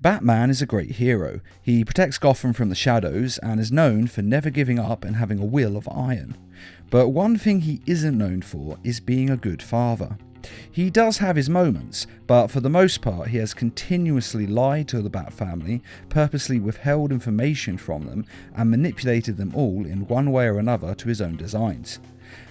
Batman is a great hero. He protects Gotham from the shadows and is known for never giving up and having a will of iron. But one thing he isn't known for is being a good father. He does have his moments, but for the most part he has continuously lied to the Bat family, purposely withheld information from them, and manipulated them all in one way or another to his own designs.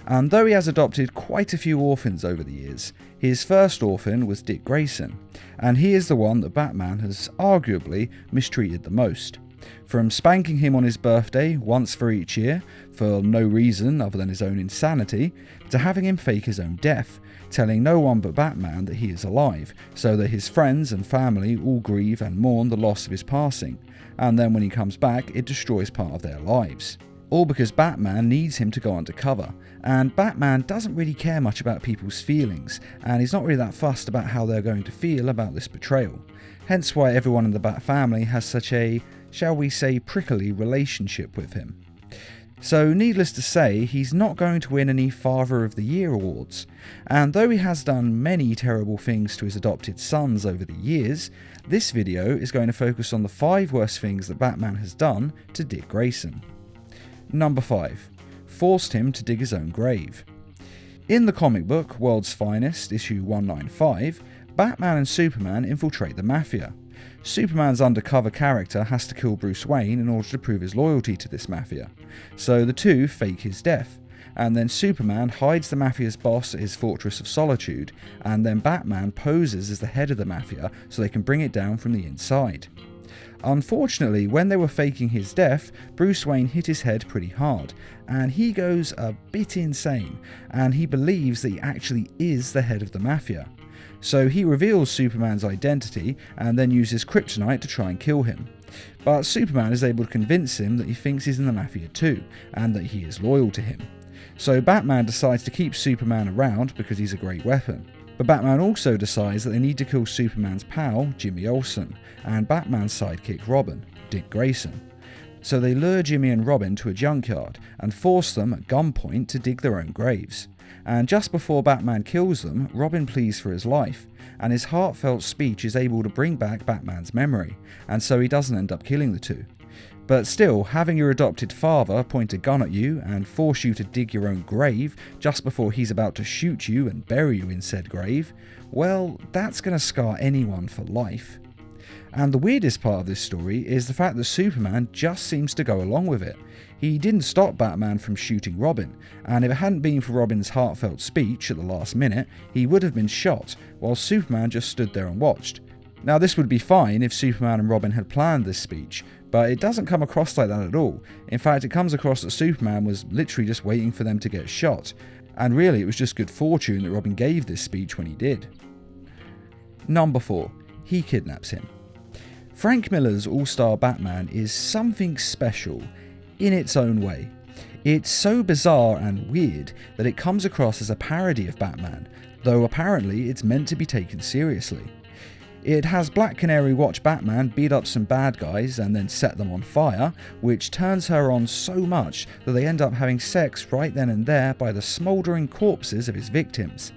And though he has adopted quite a few orphans over the years, his first orphan was Dick Grayson, and he is the one that Batman has arguably mistreated the most. From spanking him on his birthday once for each year, for no reason other than his own insanity, to having him fake his own death, telling no one but Batman that he is alive, so that his friends and family all grieve and mourn the loss of his passing, and then when he comes back it destroys part of their lives. All because Batman needs him to go undercover, and Batman doesn't really care much about people's feelings, and he's not really that fussed about how they're going to feel about this betrayal. Hence why everyone in the Bat family has such a, shall we say, prickly relationship with him. So needless to say, he's not going to win any Father of the Year awards, and though he has done many terrible things to his adopted sons over the years, this video is going to focus on the 5 worst things that Batman has done to Dick Grayson. Number 5. Forced him to dig his own grave. In the comic book World's Finest, issue 195, Batman and Superman infiltrate the Mafia. Superman's undercover character has to kill Bruce Wayne in order to prove his loyalty to this Mafia, so the two fake his death, and then Superman hides the Mafia's boss at his Fortress of Solitude, and then Batman poses as the head of the Mafia so they can bring it down from the inside. Unfortunately, when they were faking his death, Bruce Wayne hit his head pretty hard, and he goes a bit insane, and he believes that he actually is the head of the Mafia. So he reveals Superman's identity and then uses kryptonite to try and kill him. But Superman is able to convince him that he thinks he's in the Mafia too, and that he is loyal to him. So Batman decides to keep Superman around because he's a great weapon. But Batman also decides that they need to kill Superman's pal, Jimmy Olsen, and Batman's sidekick Robin, Dick Grayson. So they lure Jimmy and Robin to a junkyard and force them at gunpoint to dig their own graves. And just before Batman kills them, Robin pleads for his life, and his heartfelt speech is able to bring back Batman's memory, and so he doesn't end up killing the two. But still, having your adopted father point a gun at you and force you to dig your own grave just before he's about to shoot you and bury you in said grave, well, that's going to scar anyone for life. And the weirdest part of this story is the fact that Superman just seems to go along with it. He didn't stop Batman from shooting Robin, and if it hadn't been for Robin's heartfelt speech at the last minute, he would have been shot, while Superman just stood there and watched. Now this would be fine if Superman and Robin had planned this speech, but it doesn't come across like that at all. In fact, it comes across that Superman was literally just waiting for them to get shot, and really it was just good fortune that Robin gave this speech when he did. Number 4. He kidnaps him. Frank Miller's All-Star Batman is something special in its own way. It's so bizarre and weird that it comes across as a parody of Batman, though apparently it's meant to be taken seriously. It has Black Canary watch Batman beat up some bad guys and then set them on fire, which turns her on so much that they end up having sex right then and there by the smouldering corpses of his victims.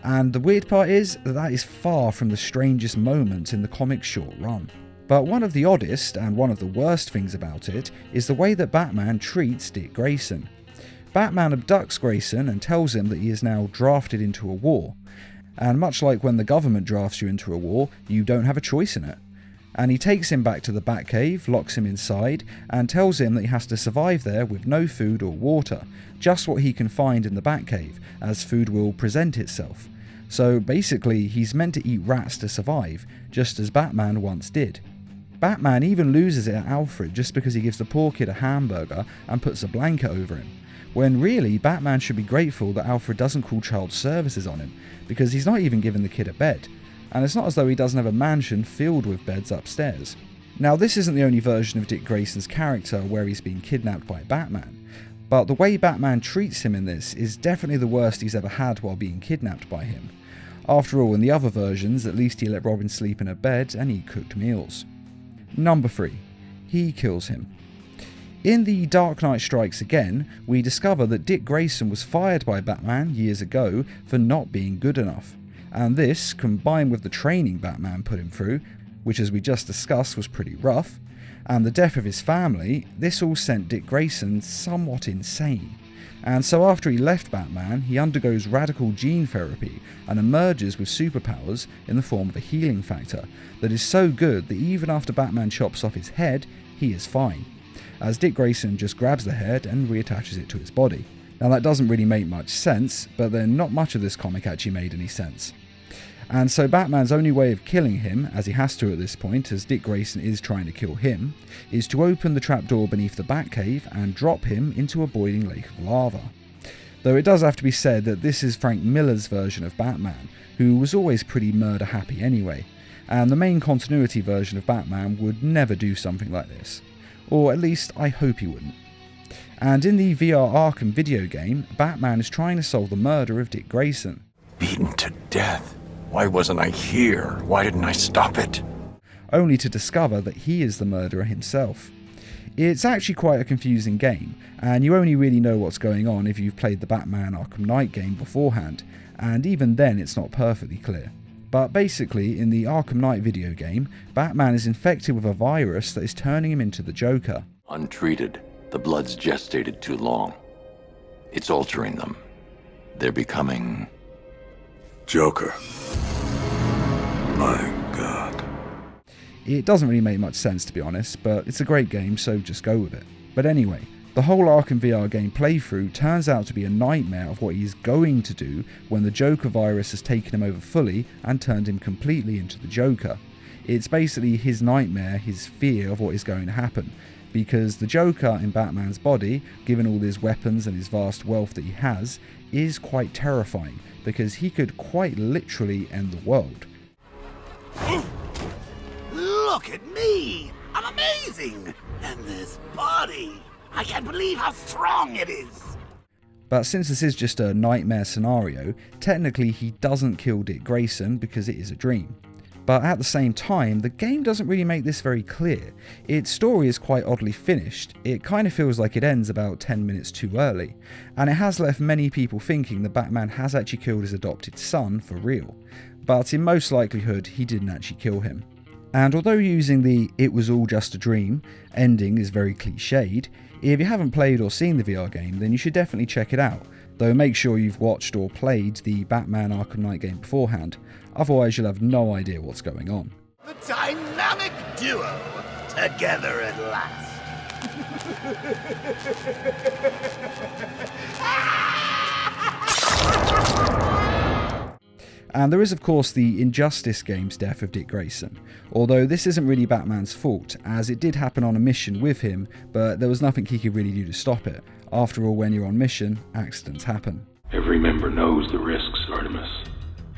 And the weird part is that is far from the strangest moment in the comic's short run. But one of the oddest and one of the worst things about it is the way that Batman treats Dick Grayson. Batman abducts Grayson and tells him that he is now drafted into a war. And much like when the government drafts you into a war, you don't have a choice in it. And he takes him back to the Batcave, locks him inside, and tells him that he has to survive there with no food or water, just what he can find in the Batcave, as food will present itself. So basically, he's meant to eat rats to survive, just as Batman once did. Batman even loses it at Alfred just because he gives the poor kid a hamburger and puts a blanket over him, when really Batman should be grateful that Alfred doesn't call child services on him, because he's not even giving the kid a bed, and it's not as though he doesn't have a mansion filled with beds upstairs. Now this isn't the only version of Dick Grayson's character where he's been kidnapped by Batman, but the way Batman treats him in this is definitely the worst he's ever had while being kidnapped by him. After all, in the other versions, at least he let Robin sleep in a bed and eat cooked meals. Number 3. He kills him. In The Dark Knight Strikes Again, we discover that Dick Grayson was fired by Batman years ago for not being good enough, and this, combined with the training Batman put him through, which as we just discussed was pretty rough, and the death of his family, this all sent Dick Grayson somewhat insane. And so after he left Batman, he undergoes radical gene therapy and emerges with superpowers in the form of a healing factor that is so good that even after Batman chops off his head, he is fine, as Dick Grayson just grabs the head and reattaches it to his body. Now that doesn't really make much sense, but then not much of this comic actually made any sense. And so Batman's only way of killing him, as he has to at this point, as Dick Grayson is trying to kill him, is to open the trapdoor beneath the Batcave and drop him into a boiling lake of lava. Though it does have to be said that this is Frank Miller's version of Batman, who was always pretty murder happy anyway, and the main continuity version of Batman would never do something like this. Or at least I hope he wouldn't. And in the VR Arkham video game, Batman is trying to solve the murder of Dick Grayson. Beaten to death. Why wasn't I here? Why didn't I stop it? Only to discover that he is the murderer himself. It's actually quite a confusing game, and you only really know what's going on if you've played the Batman Arkham Knight game beforehand, and even then it's not perfectly clear. But basically, in the Arkham Knight video game, Batman is infected with a virus that is turning him into the Joker. Untreated, the blood's gestated too long. It's altering them. They're becoming... Joker. My God. It doesn't really make much sense to be honest, but it's a great game, so just go with it. But anyway, the whole Arkham VR game playthrough turns out to be a nightmare of what he is going to do when the Joker virus has taken him over fully and turned him completely into the Joker. It's basically his nightmare, his fear of what is going to happen, because the Joker in Batman's body, given all his weapons and his vast wealth that he has, is quite terrifying, because he could quite literally end the world. Look at me! I'm amazing! And this body! I can't believe how strong it is! But since this is just a nightmare scenario, technically he doesn't kill Dick Grayson because it is a dream. But at the same time, the game doesn't really make this very clear. Its story is quite oddly finished. It kind of feels like it ends about 10 minutes too early, and it has left many people thinking that Batman has actually killed his adopted son for real. But in most likelihood, he didn't actually kill him. And although using the "it was all just a dream" ending is very cliched, if you haven't played or seen the VR game, then you should definitely check it out, though make sure you've watched or played the Batman Arkham Knight game beforehand, otherwise you'll have no idea what's going on. The dynamic duo, together at last. And there is of course the Injustice game's death of Dick Grayson, although this isn't really Batman's fault, as it did happen on a mission with him, but there was nothing he could really do to stop it. After all, when you're on mission, accidents happen. Every member knows the risks, Artemis.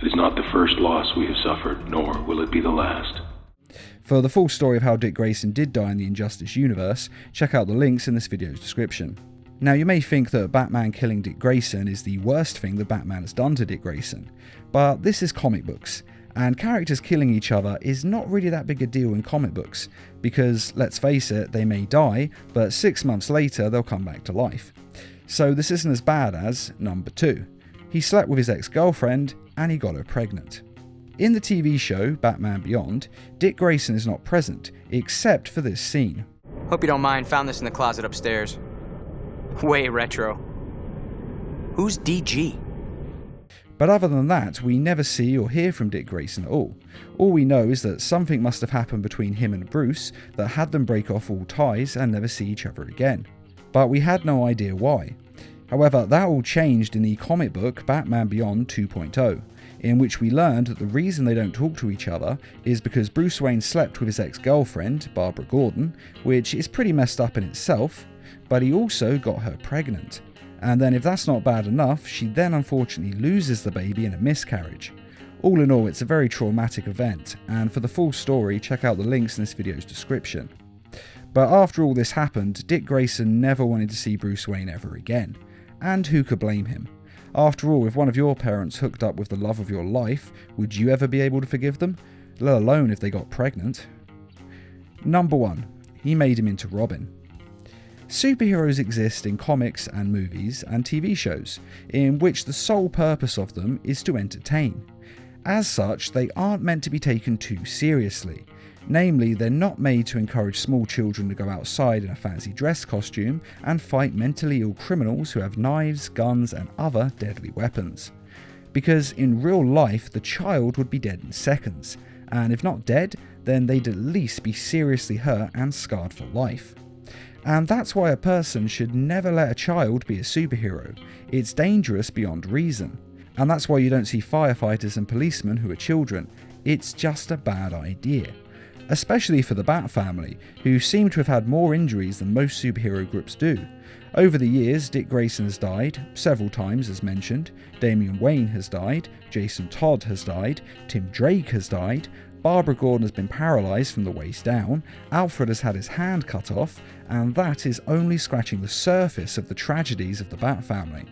It is not the first loss we have suffered, nor will it be the last. For the full story of how Dick Grayson did die in the Injustice universe, check out the links in this video's description. Now you may think that Batman killing Dick Grayson is the worst thing that Batman has done to Dick Grayson, but this is comic books, and characters killing each other is not really that big a deal in comic books, because let's face it, they may die, but 6 months later they'll come back to life. So this isn't as bad as number 2. He slept with his ex-girlfriend and he got her pregnant. In the TV show Batman Beyond, Dick Grayson is not present, except for this scene. Hope you don't mind, found this in the closet upstairs. Way retro. Who's DG? But other than that, we never see or hear from Dick Grayson at all. All we know is that something must have happened between him and Bruce that had them break off all ties and never see each other again. But we had no idea why. However, that all changed in the comic book Batman Beyond 2.0, in which we learned that the reason they don't talk to each other is because Bruce Wayne slept with his ex-girlfriend, Barbara Gordon, which is pretty messed up in itself, but he also got her pregnant. And then if that's not bad enough, she then unfortunately loses the baby in a miscarriage. All in all, it's a very traumatic event, and for the full story, check out the links in this video's description. But after all this happened, Dick Grayson never wanted to see Bruce Wayne ever again. And who could blame him? After all, if one of your parents hooked up with the love of your life, would you ever be able to forgive them? Let alone if they got pregnant. Number 1. He made him into Robin. Superheroes exist in comics and movies and TV shows, in which the sole purpose of them is to entertain. As such, they aren't meant to be taken too seriously. Namely, they're not made to encourage small children to go outside in a fancy dress costume and fight mentally ill criminals who have knives, guns, and other deadly weapons. Because in real life, the child would be dead in seconds, and if not dead, then they'd at least be seriously hurt and scarred for life. And that's why a person should never let a child be a superhero. It's dangerous beyond reason. And that's why you don't see firefighters and policemen who are children. It's just a bad idea. Especially for the Bat family, who seem to have had more injuries than most superhero groups do. Over the years, Dick Grayson has died, several times as mentioned, Damian Wayne has died, Jason Todd has died, Tim Drake has died, Barbara Gordon has been paralysed from the waist down, Alfred has had his hand cut off, and that is only scratching the surface of the tragedies of the Bat family.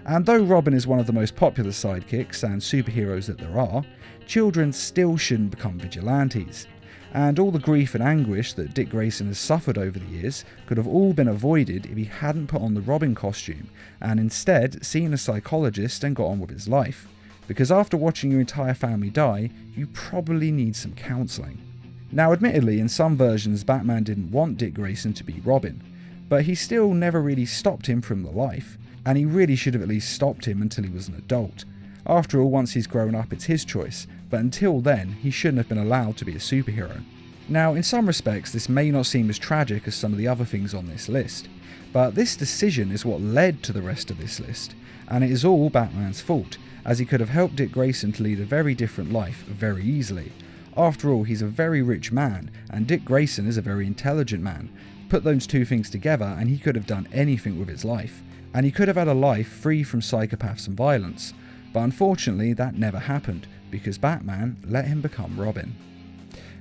And though Robin is one of the most popular sidekicks and superheroes that there are, children still shouldn't become vigilantes. And all the grief and anguish that Dick Grayson has suffered over the years could have all been avoided if he hadn't put on the Robin costume and instead seen a psychologist and got on with his life. Because after watching your entire family die, you probably need some counselling. Now admittedly, in some versions Batman didn't want Dick Grayson to be Robin, but he still never really stopped him from the life, and he really should have at least stopped him until he was an adult. After all, once he's grown up, it's his choice, but until then, he shouldn't have been allowed to be a superhero. Now, in some respects, this may not seem as tragic as some of the other things on this list, but this decision is what led to the rest of this list, and it is all Batman's fault, as he could have helped Dick Grayson to lead a very different life very easily. After all, he's a very rich man, and Dick Grayson is a very intelligent man. Put those two things together and he could have done anything with his life, and he could have had a life free from psychopaths and violence. But unfortunately, that never happened, because Batman let him become Robin.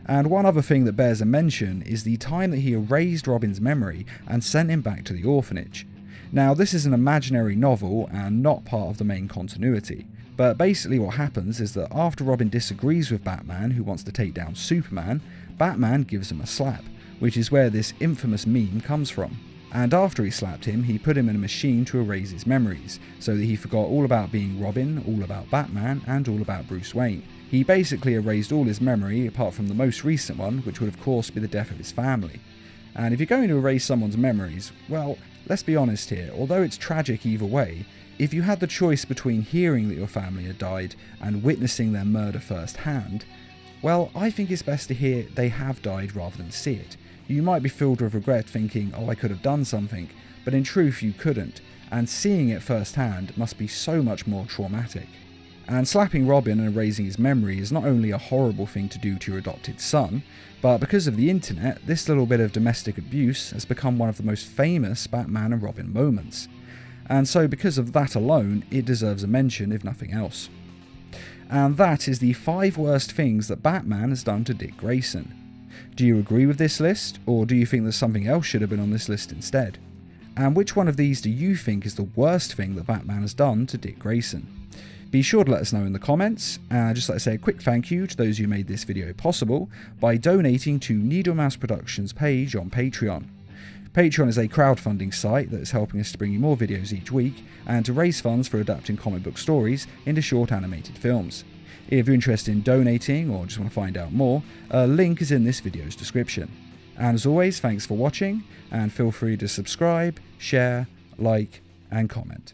And one other thing that bears a mention is the time that he erased Robin's memory and sent him back to the orphanage. Now, this is an imaginary novel and not part of the main continuity, but basically what happens is that after Robin disagrees with Batman, who wants to take down Superman, Batman gives him a slap, which is where this infamous meme comes from. And after he slapped him, he put him in a machine to erase his memories, so that he forgot all about being Robin, all about Batman, and all about Bruce Wayne. He basically erased all his memory, apart from the most recent one, which would of course be the death of his family. And if you're going to erase someone's memories, well, let's be honest here, although it's tragic either way, if you had the choice between hearing that your family had died and witnessing their murder firsthand, well, I think it's best to hear they have died rather than see it. You might be filled with regret thinking, oh, I could have done something, but in truth you couldn't, and seeing it firsthand must be so much more traumatic. And slapping Robin and erasing his memory is not only a horrible thing to do to your adopted son, but because of the internet, this little bit of domestic abuse has become one of the most famous Batman and Robin moments. And so because of that alone, it deserves a mention if nothing else. And that is the 5 worst things that Batman has done to Dick Grayson. Do you agree with this list, or do you think that something else should have been on this list instead? And which one of these do you think is the worst thing that Batman has done to Dick Grayson? Be sure to let us know in the comments, and I'd just like to say a quick thank you to those who made this video possible by donating to Needle Mouse Productions page on Patreon. Patreon is a crowdfunding site that is helping us to bring you more videos each week and to raise funds for adapting comic book stories into short animated films. If you're interested in donating or just want to find out more, a link is in this video's description. And as always, thanks for watching, and feel free to subscribe, share, like, and comment.